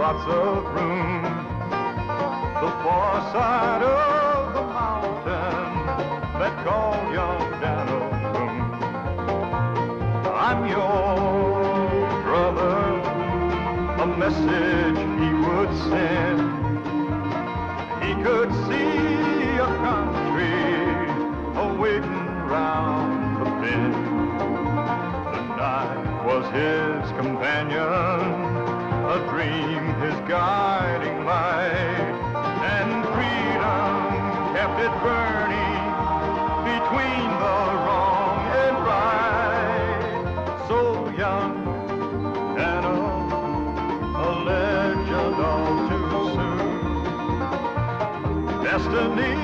lots of room. The far side of the mountain that called young Dan'l Boone. I'm your brother, a message he would send. He could see a country awaiting round the bend. The night was his companion, a dream his guiding light, and freedom kept it burning between the wrong and right. So young Dan'l, a legend all too soon. Destiny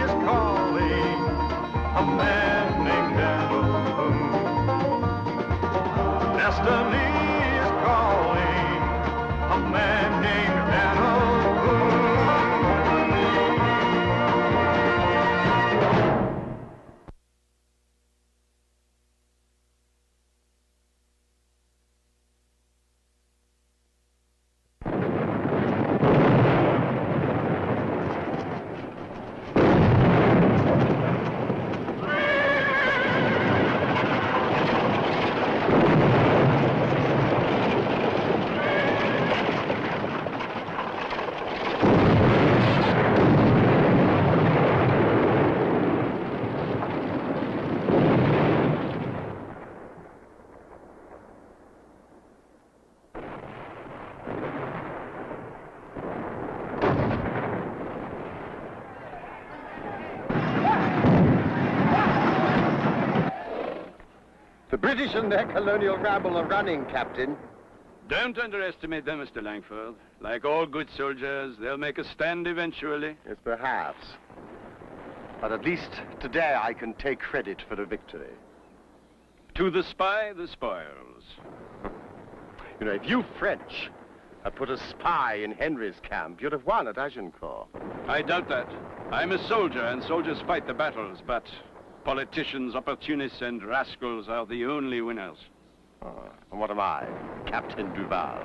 is calling a man named Dan'l Boone. Destiny is calling a man named Dan'l Boone. The British and their colonial rabble are running, Captain. Don't underestimate them, Mr. Langford. Like all good soldiers, they'll make a stand eventually. Yes, perhaps. But at least today I can take credit for the victory. To the spy, the spoils. You know, if you French had put a spy in Henry's camp, you'd have won at Agincourt. I doubt that. I'm a soldier, and soldiers fight the battles, but politicians, opportunists, and rascals are the only winners. And what am I? Captain Duval.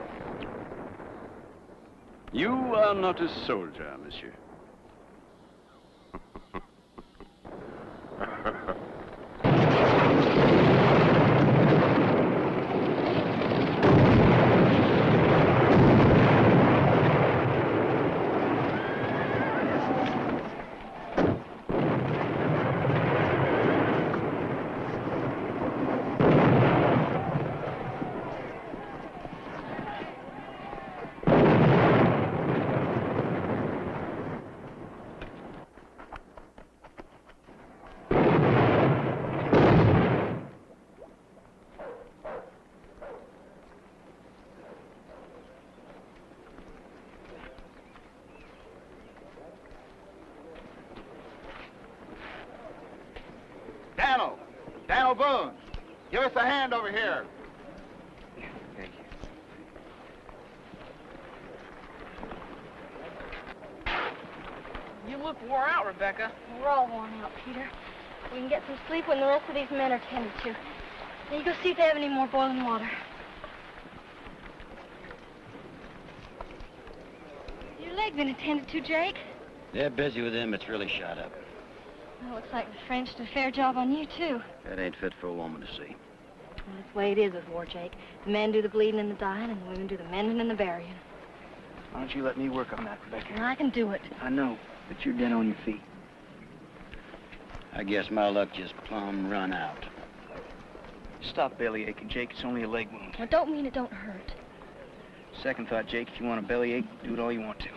You are not a soldier, monsieur. Dan'l Boone, give us a hand over here. Thank you. You look wore out, Rebecca. We're all worn out, Peter. We can get some sleep when the rest of these men are tended to. Now you go see if they have any more boiling water. Your leg been attended to, Jake? They're busy with him. It's really shot up. Well, looks like the French did a fair job on you, too. That ain't fit for a woman to see. Well, that's the way it is with war, Jake. The men do the bleeding and the dying, and the women do the mending and the burying. Why don't you let me work on that, Rebecca? And I can do it. I know, but you're dead on your feet. I guess my luck just plumb run out. Stop belly aching, Jake. It's only a leg wound. I don't mean it don't hurt. Second thought, Jake, if you want a bellyache, do it all you want to.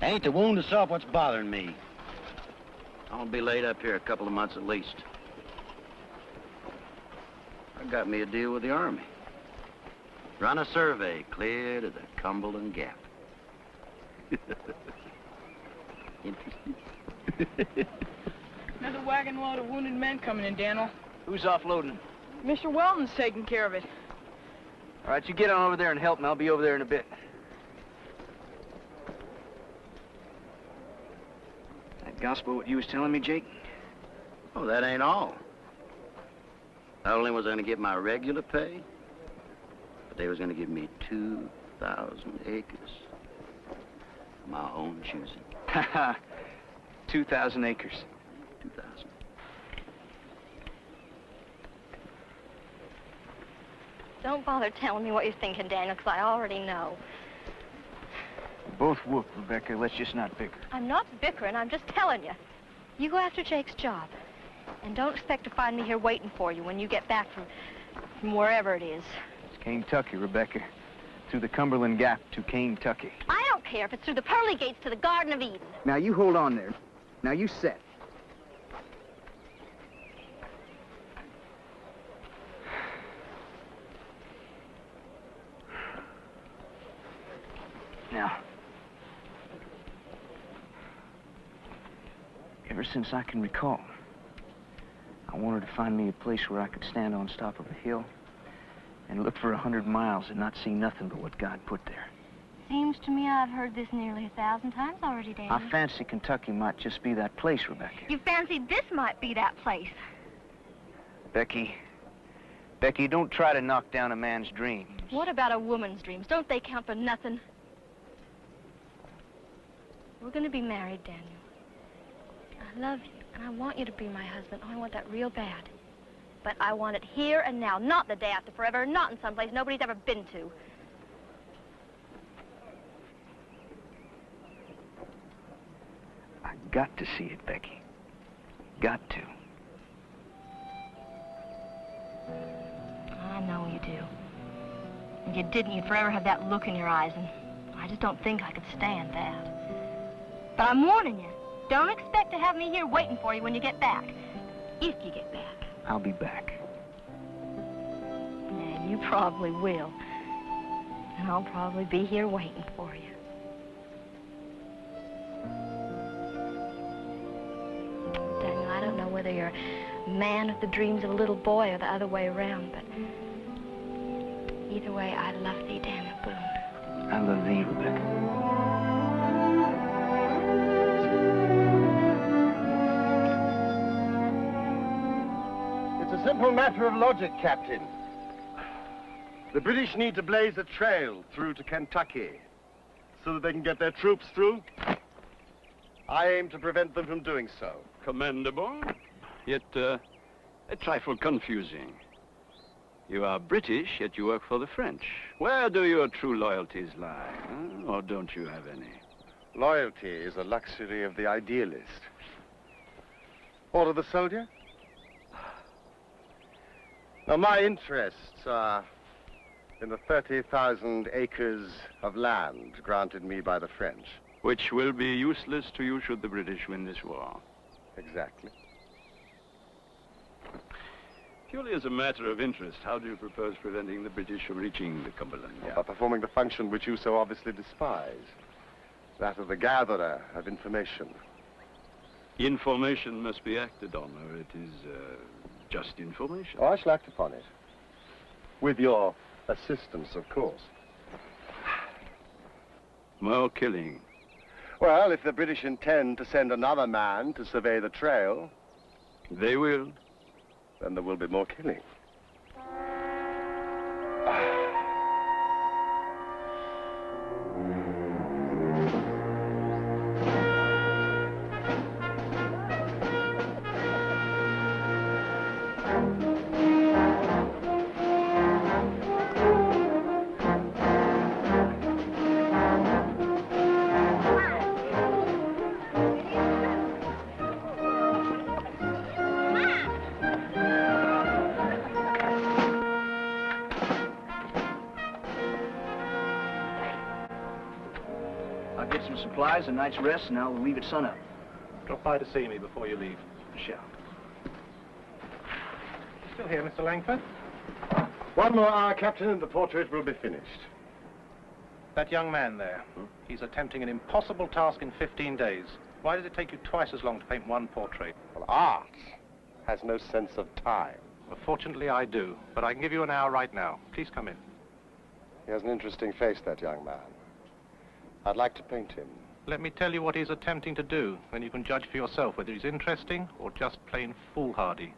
Ain't the wound itself what's bothering me. I'll be laid up here a couple of months at least. I got me a deal with the Army. Run a survey clear to the Cumberland Gap. Interesting? Another wagon load of wounded men coming in, Dan'l. Who's offloading? Mr. Welton's taking care of it. All right, you get on over there and help me. I'll be over there in a bit. That gospel what you was telling me, Jake? Oh, that ain't all. Not only was I going to get my regular pay, but they was going to give me 2 2,000 acres. My own choosing. 2,000 acres. 2,000. Don't bother telling me what you're thinking, Daniel, because I already know. Both whoop, Rebecca. Let's just not bicker. I'm not bickering, I'm just telling you. You go after Jake's job. And don't expect to find me here waiting for you when you get back from wherever it is. It's Kentucky, Rebecca. Through the Cumberland Gap to Kentucky. I don't care if it's through the pearly gates to the Garden of Eden. Now, you hold on there. Now, you set. Now, ever since I can recall, I wanted to find me a place where I could stand on top of a hill and look for 100 miles and not see nothing but what God put there. Seems to me I've heard this nearly 1,000 times already, Daniel. I fancy Kentucky might just be that place, Rebecca. You fancy this might be that place. Becky, don't try to knock down a man's dreams. What about a woman's dreams? Don't they count for nothing? We're going to be married, Daniel. I love you, and I want you to be my husband. Oh, I want that real bad. But I want it here and now, not the day after forever, not in some place nobody's ever been to. I got to see it, Becky. Got to. I know you do. If you didn't, you'd forever have that look in your eyes, and I just don't think I could stand that. But I'm warning you, don't expect to have me here waiting for you when you get back. If you get back. I'll be back. And you probably will. And I'll probably be here waiting for you. Daniel, I don't know whether you're a man with the dreams of a little boy or the other way around, but either way, I love thee, Dan'l Boone. I love thee, Rebecca. It's a simple matter of logic, Captain. The British need to blaze a trail through to Kentucky so that they can get their troops through. I aim to prevent them from doing so. Commendable, yet a trifle confusing. You are British, yet you work for the French. Where do your true loyalties lie? Huh? Or don't you have any? Loyalty is a luxury of the idealist. Or of the soldier? Now, my interests are in the 30,000 acres of land granted me by the French. Which will be useless to you should the British win this war. Exactly. Purely as a matter of interest, how do you propose preventing the British from reaching the Cumberland Gap? By performing the function which you so obviously despise, that of the gatherer of information. Information must be acted on, or it is just information. Oh, I shall act upon it. With your assistance, of course. More killing. Well, if the British intend to send another man to survey the trail, They will. then there will be more killing. I'll get some supplies, a night's rest, and I'll leave at sunup. Drop by to see me before you leave. I shall. You still here, Mr. Langford? One more hour, Captain, and the portrait will be finished. That young man there, he's attempting an impossible task in 15 days. Why did it take you twice as long to paint one portrait? Well, art has no sense of time. Well, fortunately, I do, but I can give you an hour right now. Please come in. He has an interesting face, that young man. I'd like to paint him. Let me tell you what he's attempting to do, then you can judge for yourself whether he's interesting or just plain foolhardy.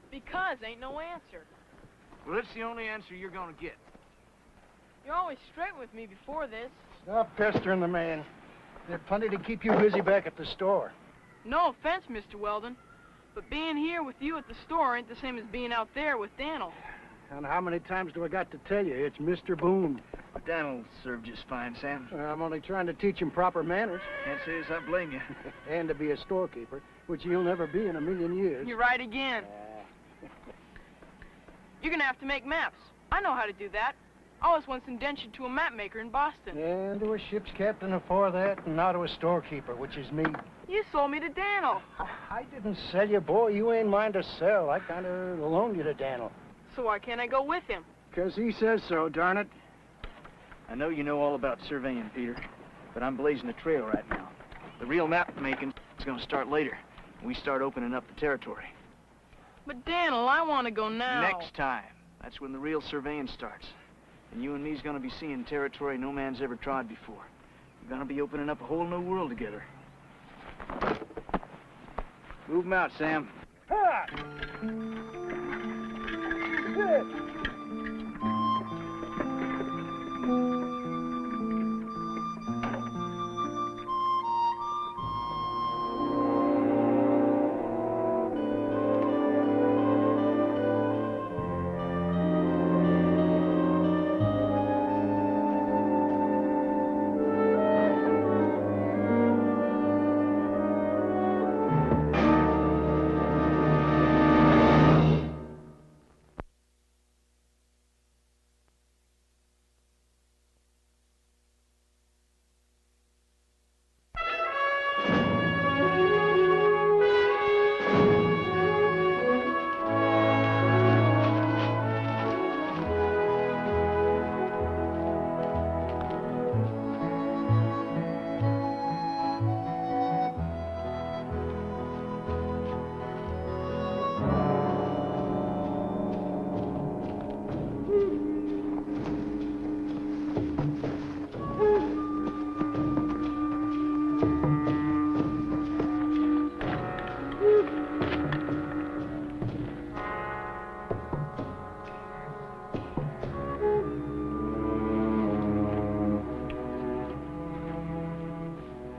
Because ain't no answer. Well, it's the only answer you're gonna get. You're always straight with me before this. Stop pestering the man. There's plenty to keep you busy back at the store. No offense, Mr. Weldon, but being here with you at the store ain't the same as being out there with Dan'l. And how many times do I got to tell you? It's Mr. Boone. Dan'l served just fine, Sam. I'm only trying to teach him proper manners. Can't say as I blame you. And to be a storekeeper, which he'll never be in a million years. You're right again. You're gonna have to make maps. I know how to do that. I was once indentured to a map maker in Boston. And to a ship's captain before that, and now to a storekeeper, which is me. You sold me to Dan'l. I didn't sell you, boy. You ain't mine to sell. I kind of loaned you to Dan'l. So why can't I go with him? 'Cause he says so, darn it. I know you know all about surveying, Peter, but I'm blazing a trail right now. The real map making is gonna start later. When we start opening up the territory. But Dan'l, I want to go now. Next time. That's when the real surveying starts. And you and me's gonna be seeing territory no man's ever trod before. We're gonna be opening up a whole new world together. Move 'em out, Sam. Ha!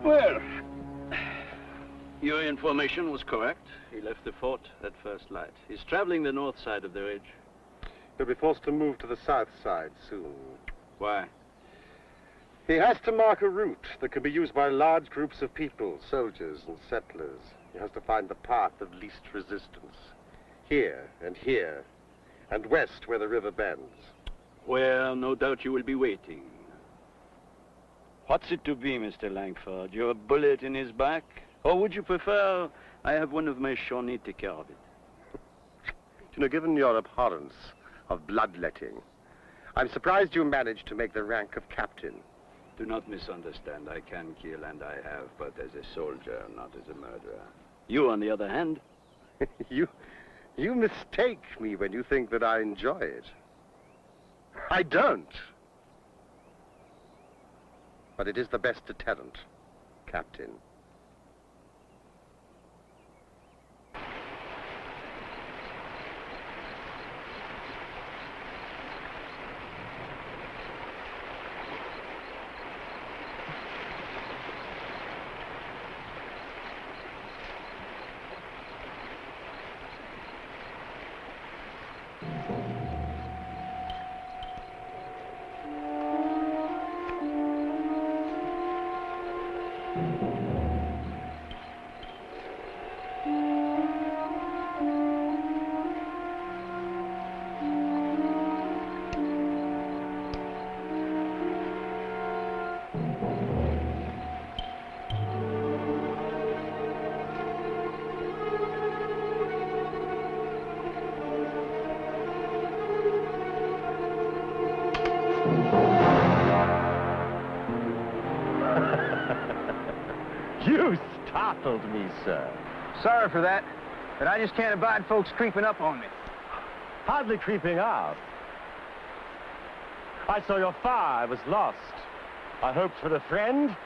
Well, your information was correct. He left the fort at first light. He's traveling the north side of the ridge. He'll be forced to move to the south side soon. Why? He has to mark a route that can be used by large groups of people, soldiers and settlers. He has to find the path of least resistance. Here, and west where the river bends. Where, no doubt, you will be waiting. What's it to be, Mr. Langford? Your bullet in his back? Or would you prefer I have one of my Shawnee take care of it? You know, given your abhorrence of bloodletting, I'm surprised you managed to make the rank of captain. Do not misunderstand. I can kill, and I have, but as a soldier, not as a murderer. You, on the other hand... You mistake me when you think that I enjoy it. I don't. But it is the best deterrent, Captain. You startled me, sir. Sorry for that, but I just can't abide folks creeping up on me. Hardly creeping up. I saw your fire. I was lost. I hoped for a friend,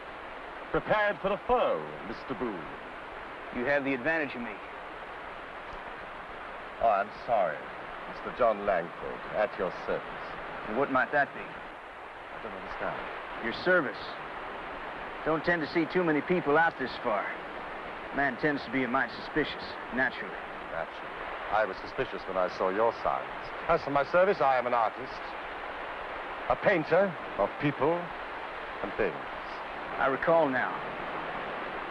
prepared for a foe, Mr. Boone. You have the advantage of me. Oh, I'm sorry. Mr. John Langford, at your service. And what might that be? I don't understand. Your service. Don't tend to see too many people out this far. Man tends to be a mite suspicious, naturally. Naturally. I was suspicious when I saw your signs. As for my service, I am an artist. A painter of people and things. I recall now.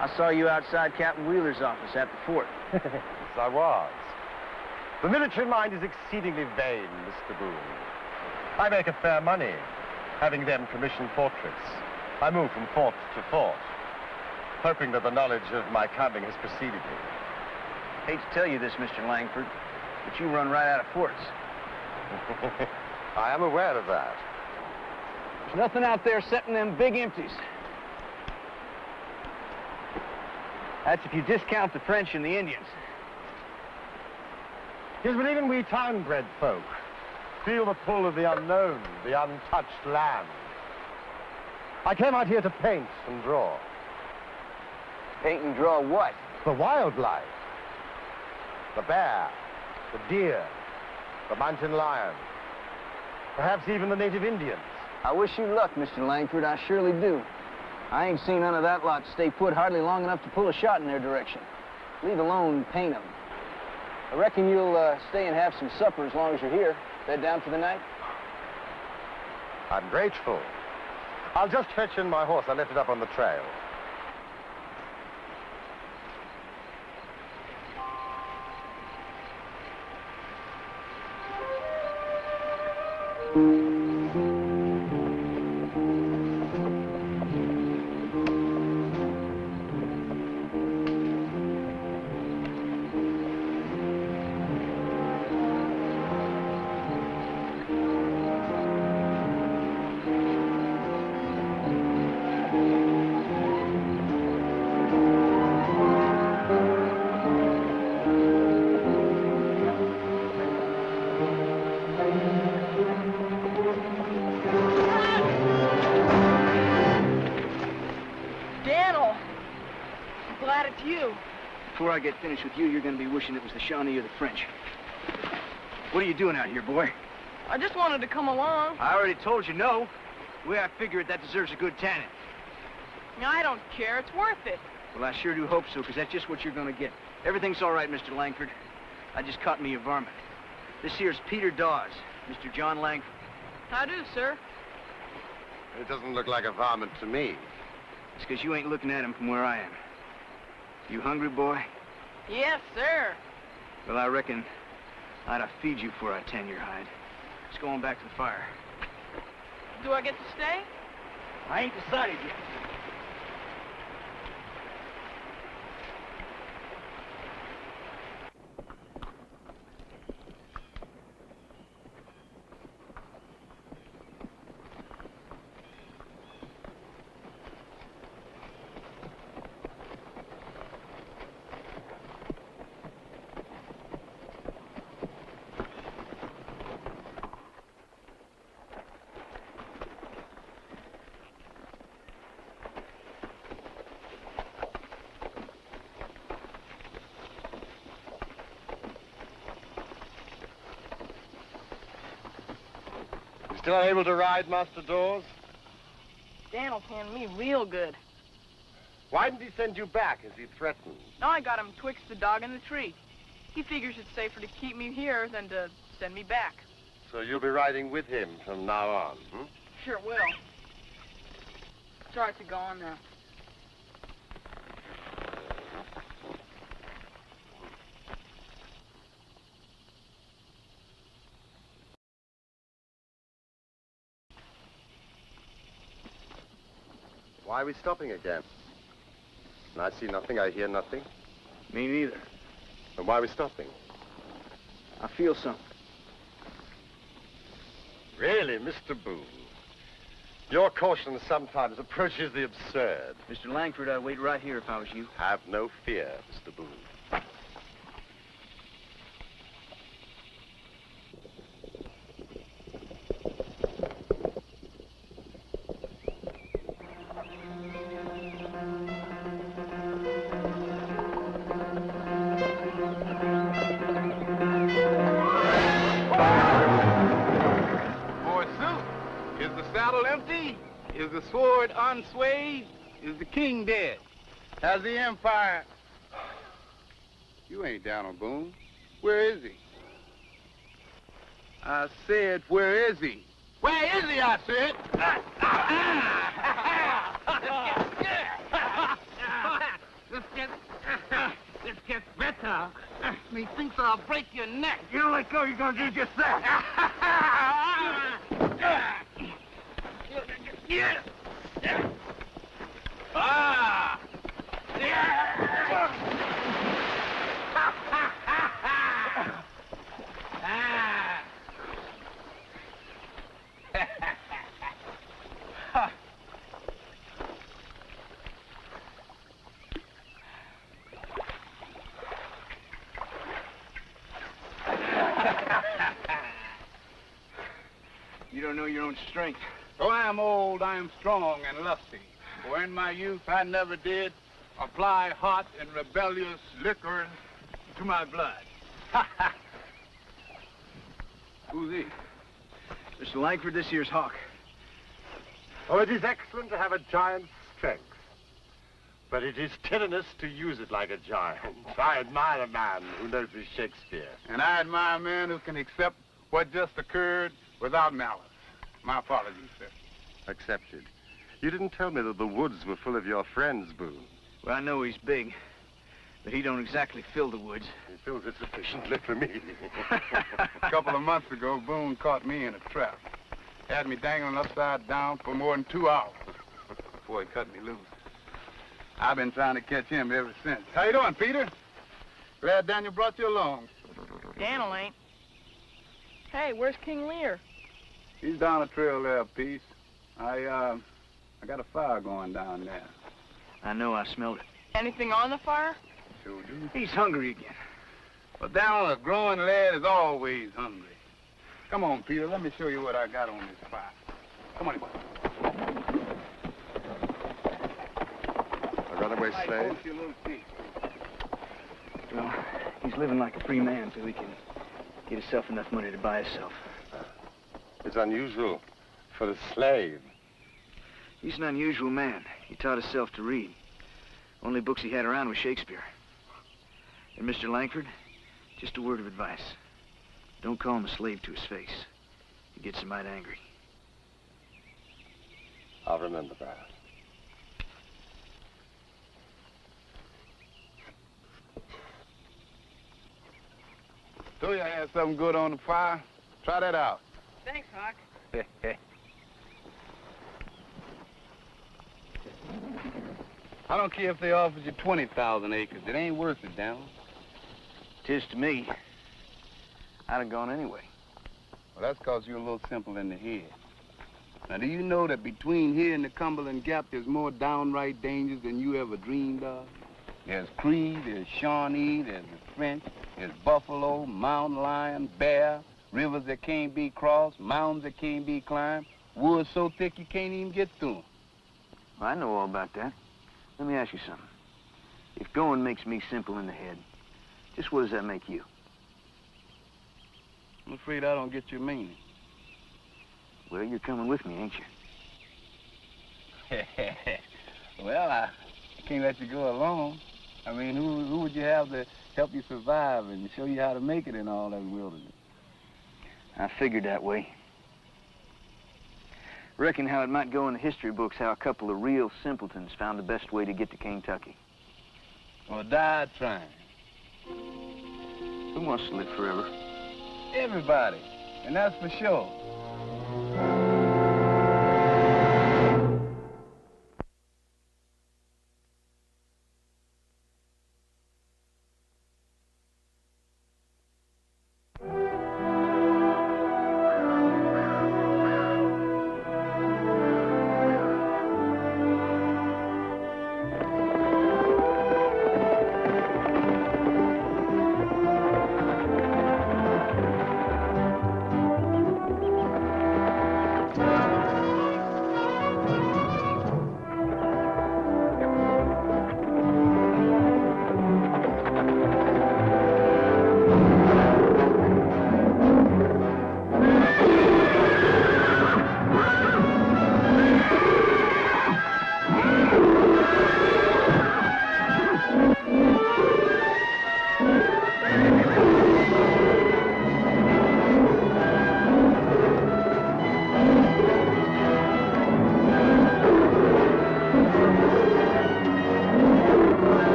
I saw you outside Captain Wheeler's office at the fort. Yes, I was. The military mind is exceedingly vain, Mr. Boone. I make a fair money, having them commission portraits. I move from fort to fort, hoping that the knowledge of my coming has preceded me. Hate to tell you this, Mr. Langford, but you run right out of forts. I am aware of that. There's nothing out there except them big empties. That's if you discount the French and the Indians. Yes, but even we town-bred folk feel the pull of the unknown, the untouched land. I came out here to paint and draw. Paint and draw what? The wildlife. The bear, the deer, the mountain lion. Perhaps even the native Indians. I wish you luck, Mr. Langford. I surely do. I ain't seen none of that lot stay put hardly long enough to pull a shot in their direction. Leave alone paint them. I reckon you'll stay and have some supper as long as you're here. Bed down for the night? I'm grateful. I'll just fetch in my horse. I left it up on the trail. Dan'l! I'm glad it's you. Before I get finished with you, you're going to be wishing it was the Shawnee or the French. What are you doing out here, boy? I just wanted to come along. I already told you no. The way I figure it, that deserves a good tanning. I don't care. It's worth it. Well, I sure do hope so, because that's just what you're going to get. Everything's all right, Mr. Langford. I just caught me a varmint. This here's Peter Dawes, Mr. John Langford. How do, sir? It doesn't look like a varmint to me. It's because you ain't looking at him from where I am. You hungry, boy? Yes, sir. Well, I reckon I'd have feed you before I tan your hide. Let's go on back to the fire. Do I get to stay? I ain't decided yet. Still able to ride, Master Dawes? Dan'l canned me real good. Why didn't he send you back as he threatened? Now I got him twixt the dog and the tree. He figures it's safer to keep me here than to send me back. So you'll be riding with him from now on, hmm? Sure will. Sorry to go on now. Why are we stopping again? I see nothing, I hear nothing. Me neither. Then why are we stopping? I feel something. Really, Mr. Boone? Your caution sometimes approaches the absurd. Mr. Langford, I'd wait right here if I was you. Have no fear, Mr. Boone. sword unswayed is the king dead. Has the empire... You ain't Dan'l Boone. Where is he? I said, where is he? Where is he, I said? This gets better. Methinks I'll break your neck. You don't let go, you're gonna do just that. Ah! You don't know your own strength. Though I am old, I am strong and lusty. For in my youth I never did apply hot and rebellious liquor to my blood. Who's he? Mr. Langford, this here's Hawk. Oh, it is excellent to have a giant's strength. But it is tyrannous to use it like a giant. I admire a man who knows his Shakespeare. And I admire a man who can accept what just occurred without malice. My apologies, sir. Accepted. You didn't tell me that the woods were full of your friends, Boone. Well, I know he's big, but he don't exactly fill the woods. He fills it sufficiently for me. A couple of months ago, Boone caught me in a trap. Had me dangling upside down for more than 2 hours before he cut me loose. I've been trying to catch him ever since. How you doing, Peter? Glad Daniel brought you along. Dan'l ain't. Hey, where's King Lear? He's down the trail there a piece. I got a fire going down there. I know, I smelled it. Anything on the fire? Sure do. He's hungry again. But Dan'l, a growing lad is always hungry. Come on, Peter, let me show you what I got on this fire. Come on, boy. A runaway slave? You a little tea. Well, he's living like a free man until he can get himself enough money to buy himself. It's unusual for a slave. He's an unusual man. He taught himself to read. Only books he had around was Shakespeare. And Mr. Langford, just a word of advice. Don't call him a slave to his face. He gets him mighty angry. I'll remember that. Told you I had something good on the fire. Try that out. Thanks, Hawk. I don't care if they offered you 20,000 acres. It ain't worth it, Dan'l. 'Tis to me. I'd have gone anyway. Well, that's 'cause you're a little simple in the head. Now, do you know that between here and the Cumberland Gap, there's more downright dangers than you ever dreamed of? There's Cree, there's Shawnee, there's the French, there's buffalo, mountain lion, bear, rivers that can't be crossed, mountains that can't be climbed, woods so thick you can't even get through them. Well, I know all about that. Let me ask you something. If going makes me simple in the head, just what does that make you? I'm afraid I don't get your meaning. Well, you're coming with me, ain't you? Well, I can't let you go alone. I mean, who would you have to help you survive and show you how to make it in all that wilderness? I figured that way. Reckon how it might go in the history books how a couple of real simpletons found the best way to get to Kentucky. Or died trying. Who wants to live forever? Everybody. And that's for sure.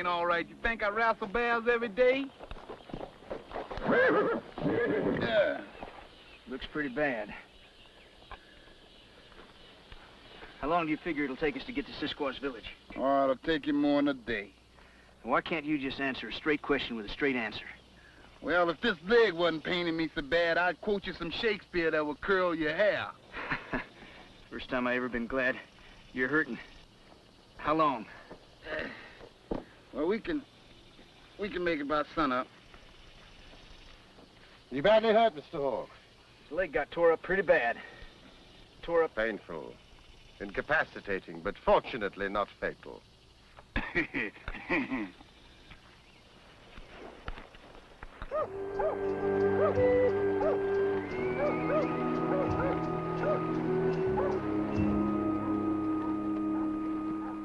ain't all right. You think I wrestle bears every day? Yeah. Looks pretty bad. How long do you figure it'll take us to get to Cisco's village? Oh, it'll take you more than a day. Why can't you just answer a straight question with a straight answer? Well, if this leg wasn't paining me so bad, I'd quote you some Shakespeare that would curl your hair. First time I ever been glad you're hurting. How long? Well, we can make it by sunup. You badly hurt, Mr. Hawk? His leg got tore up pretty bad. Tore up... Painful. Incapacitating, but fortunately not fatal.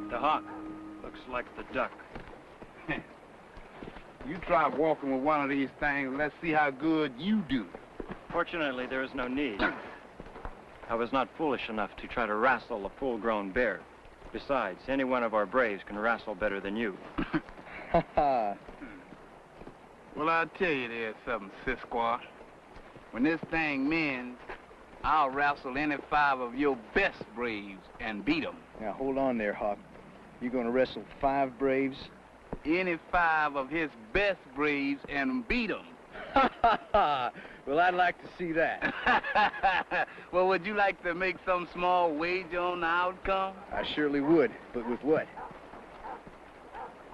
The hawk. Looks like the duck. You try walking with one of these things, and let's see how good you do. Fortunately, there is no need. I was not foolish enough to try to wrestle a full-grown bear. Besides, any one of our braves can wrestle better than you. Well, I'll tell you there's something, Cisco. When this thing mends, I'll wrestle any 5 of your best braves and beat them. Now, hold on there, Hawk. You're gonna wrestle 5 braves? Any 5 of his best braves and beat them. Well, I'd like to see that. Well, would you like to make some small wager on the outcome? I surely would, but with what?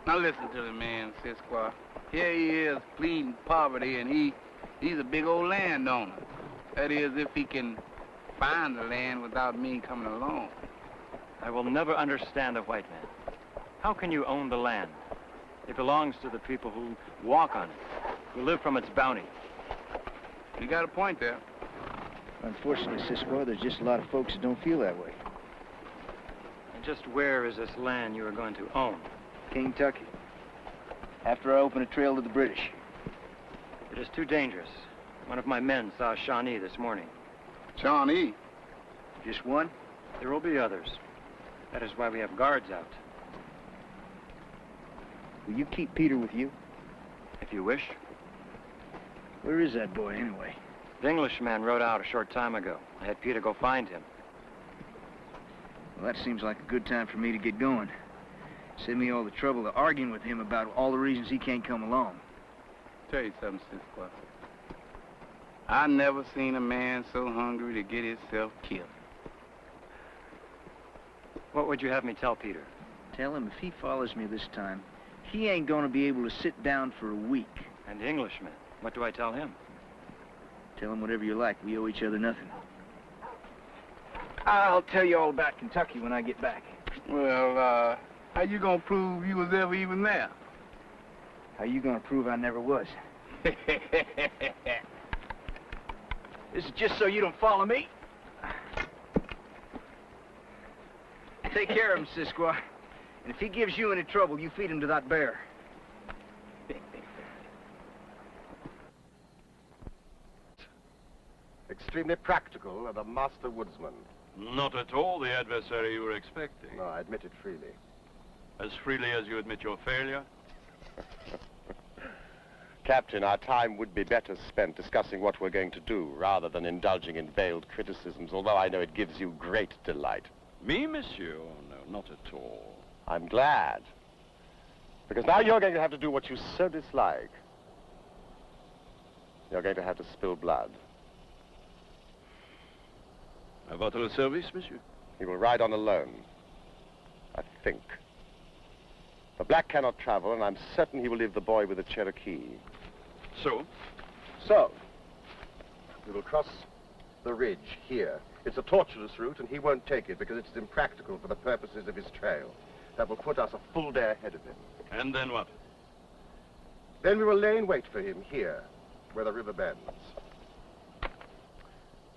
Now listen to the man, Cisco. Here he is pleading poverty, and he's a big old landowner. That is, if he can find the land without me coming along. I will never understand a white man. How can you own the land? It belongs to the people who walk on it, who live from its bounty. You got a point there. Unfortunately, Cisco, there's just a lot of folks that don't feel that way. And just where is this land you are going to own? Kentucky. After I open a trail to the British. It is too dangerous. One of my men saw a Shawnee this morning. Shawnee? Just one? There will be others. That is why we have guards out. Will you keep Peter with you? If you wish. Where is that boy, anyway? The Englishman rode out a short time ago. I had Peter go find him. Well, that seems like a good time for me to get going. Save me all the trouble of arguing with him about all the reasons he can't come along. Tell you something, Cisco. I never seen a man so hungry to get himself killed. What would you have me tell Peter? Tell him if he follows me this time, he ain't gonna be able to sit down for a week. And the Englishman, what do I tell him? Tell him whatever you like. We owe each other nothing. I'll tell you all about Kentucky when I get back. Well, how you gonna prove you was ever even there? How you gonna prove I never was? This is just so you don't follow me. Take care of him, Cisco. And if he gives you any trouble, you feed him to that bear. Extremely practical and a master woodsman. Not at all the adversary you were expecting. No, I admit it freely. As freely as you admit your failure? Captain, our time would be better spent discussing what we're going to do rather than indulging in veiled criticisms, although I know it gives you great delight. Me, monsieur? Oh, no, not at all. I'm glad. Because now you're going to have to do what you so dislike. You're going to have to spill blood. À votre service, monsieur? He will ride on alone. I think. The black cannot travel, and I'm certain he will leave the boy with the Cherokee. So? So, we will cross the ridge here. It's a tortuous route, and he won't take it because it's impractical for the purposes of his trail. That will put us a full day ahead of him. And then what? Then we will lay in wait for him here, where the river bends.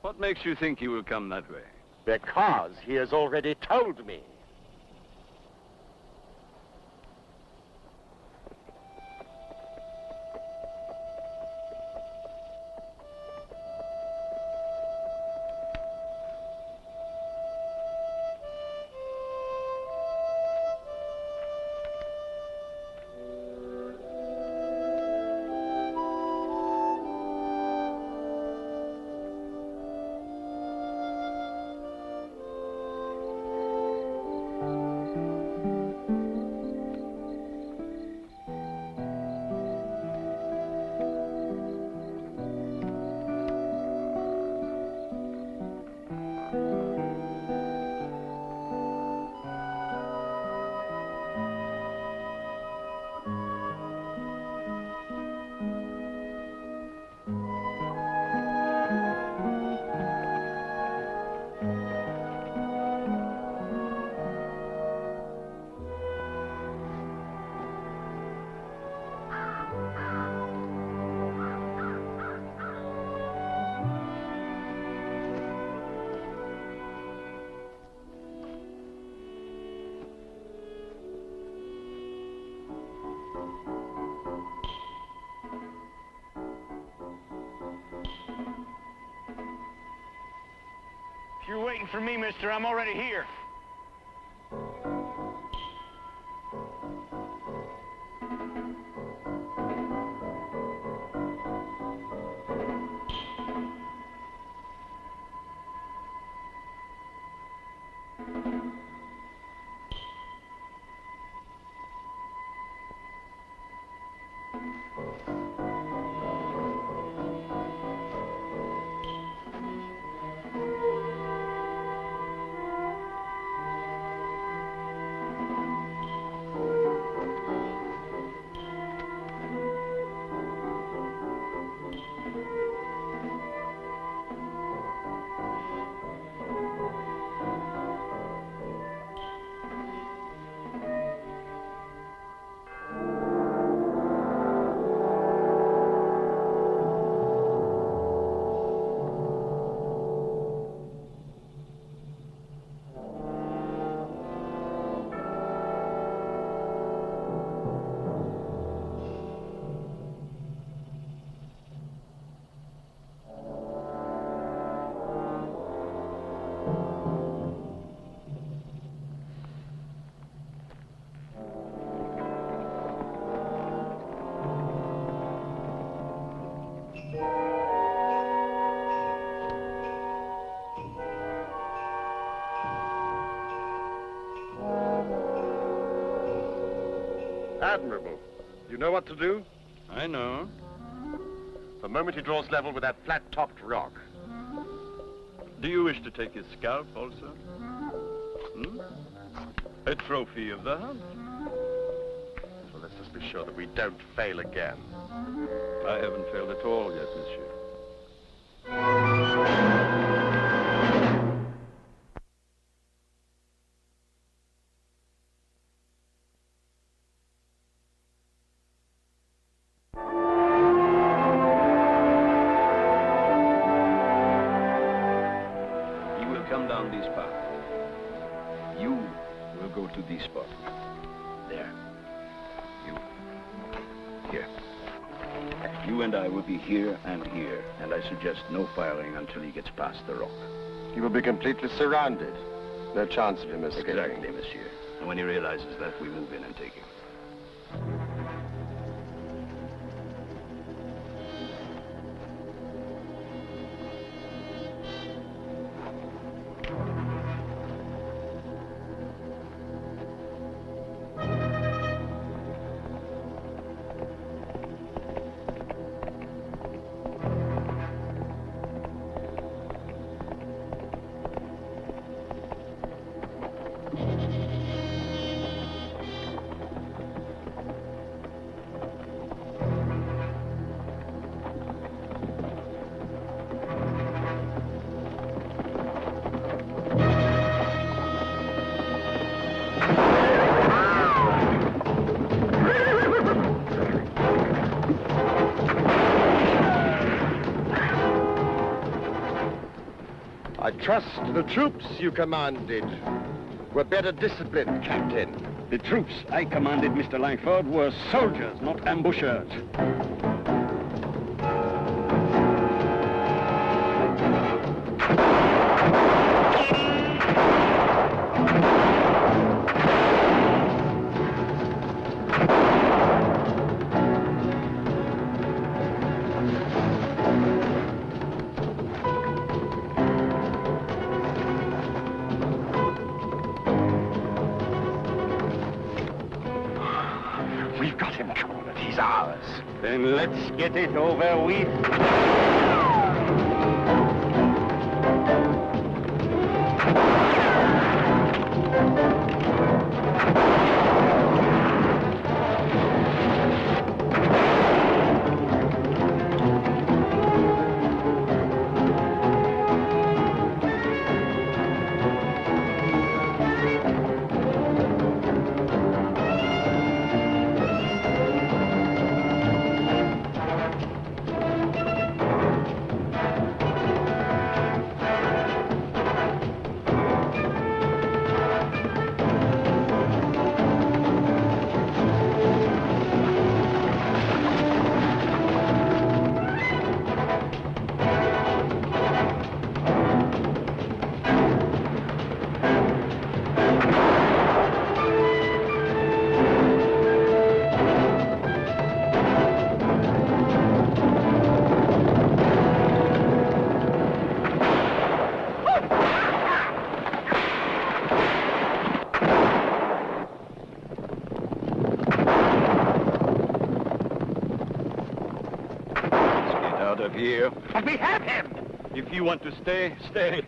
What makes you think he will come that way? Because he has already told me. waiting for me, mister. I'm already here. Admirable. You know what to do? I know. The moment he draws level with that flat-topped rock. Do you wish to take his scalp also? A trophy of the hunt. So let's just be sure that we don't fail again. I haven't failed at all yet, monsieur. Come down this path. You will go to this spot. There. You. Here. You and I will be here and here, and I suggest no firing until he gets past the rock. He will be completely surrounded. No chance of him escaping. Exactly, monsieur. And when he realizes that, we move in and take him. I trust the troops you commanded were better disciplined, Captain. The troops I commanded, Mr. Langford, were soldiers, not ambushers. We've got him cornered. He's ours. Then let's get it over with. up here. But we have him! If you want to stay, stay.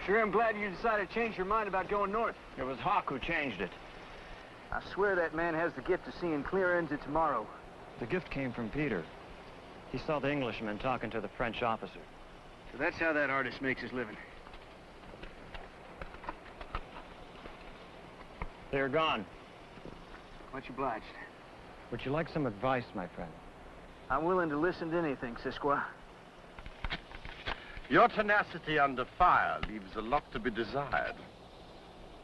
Sure, I'm glad you decided to change your mind about going north. It was Hawk who changed it. I swear that man has the gift of seeing clear into tomorrow. The gift came from Peter. He saw the Englishman talking to the French officer. So that's how that artist makes his living. They're gone. Much obliged. Would you like some advice, my friend? I'm willing to listen to anything, Cisco. Your tenacity under fire leaves a lot to be desired.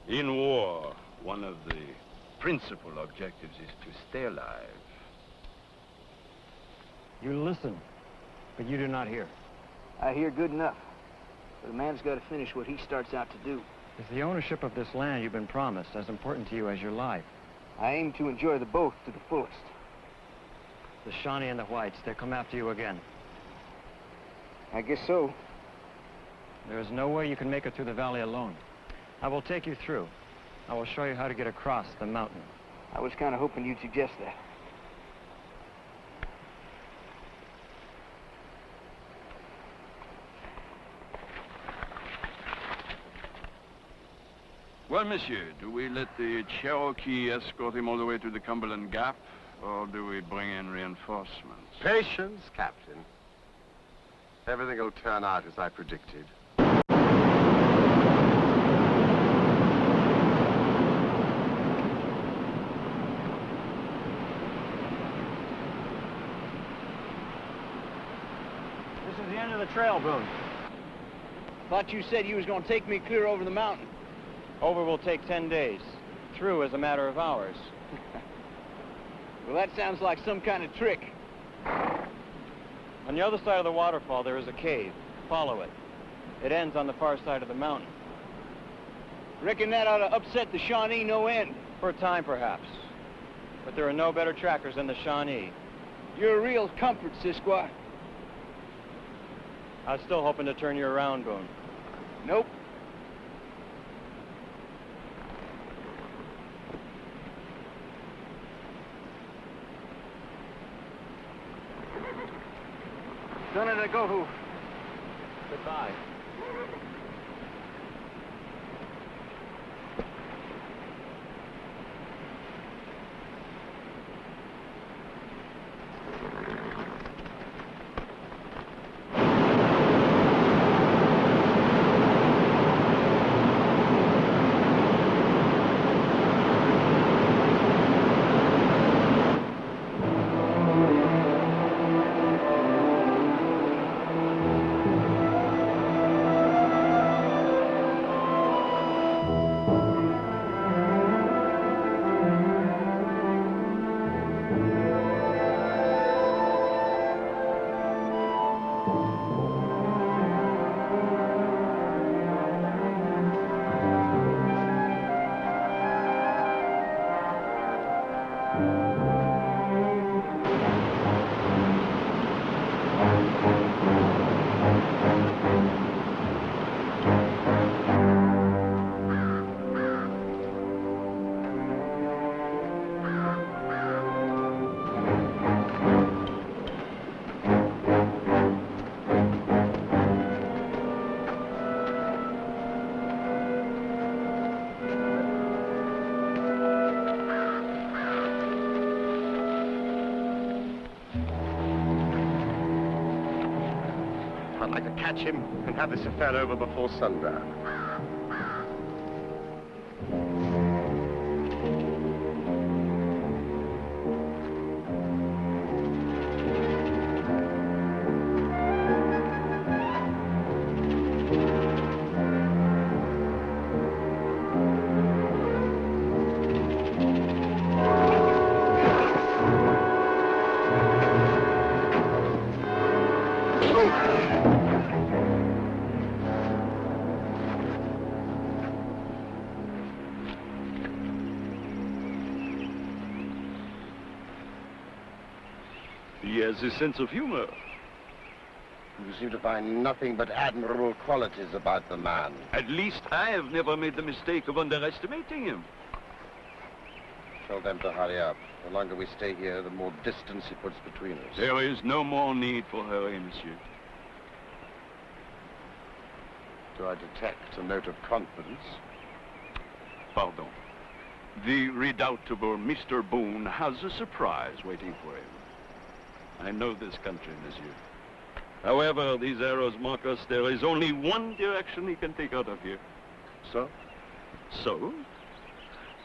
In war, one of the principal objectives is to stay alive. You listen, but you do not hear. I hear good enough. But a man's got to finish what he starts out to do. Is the ownership of this land you've been promised as important to you as your life? I aim to enjoy the both to the fullest. The Shawnee and the Whites, they'll come after you again. I guess so. There is no way you can make it through the valley alone. I will take you through. I will show you how to get across the mountain. I was kind of hoping you'd suggest that. Well, monsieur, do we let the Cherokee escort him all the way to the Cumberland Gap, or do we bring in reinforcements? Patience, Captain. Everything will turn out as I predicted. This is the end of the trail, Boone. Thought you said you was going to take me clear over the mountain. Over will take 10 days. Through is a matter of hours. Well, that sounds like some kind of trick. On the other side of the waterfall, there is a cave. Follow it. It ends on the far side of the mountain. Reckon that ought to upset the Shawnee no end. For a time, perhaps. But there are no better trackers than the Shawnee. You're a real comfort, Cisco. I was still hoping to turn you around, Boone. Nope. Done it, I go who? Goodbye. I'd like to catch him and have this affair over before sundown. has a sense of humor. You seem to find nothing but admirable qualities about the man. At least I have never made the mistake of underestimating him. Tell them to hurry up. The longer we stay here, the more distance he puts between us. There is no more need for hurry, monsieur. Do I detect a note of confidence? Pardon. The redoubtable Mr. Boone has a surprise waiting for him. I know this country, monsieur. However, these arrows mark us. There is only one direction he can take out of here. So? So?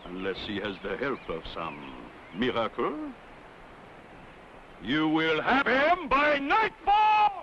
Unless he has the help of some miracle, you will have him by nightfall!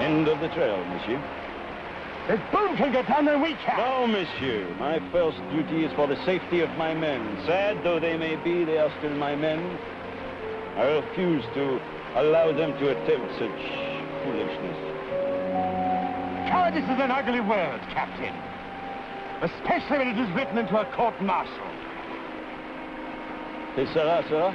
End of the trail, monsieur. If Boone can get down, then we can. No, monsieur. My first duty is for the safety of my men. Sad though they may be, they are still my men. I refuse to allow them to attempt such foolishness. Cowardice is an ugly word, Captain. Especially when it is written into a court-martial. C'est ça, sir.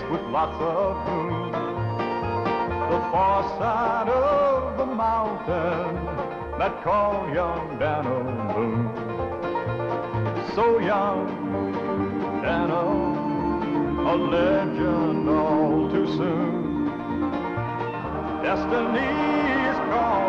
with lots of room. The far side of the mountain that call young Dan'l Boone. So young Dan'l, a legend all too soon. Destiny is calling.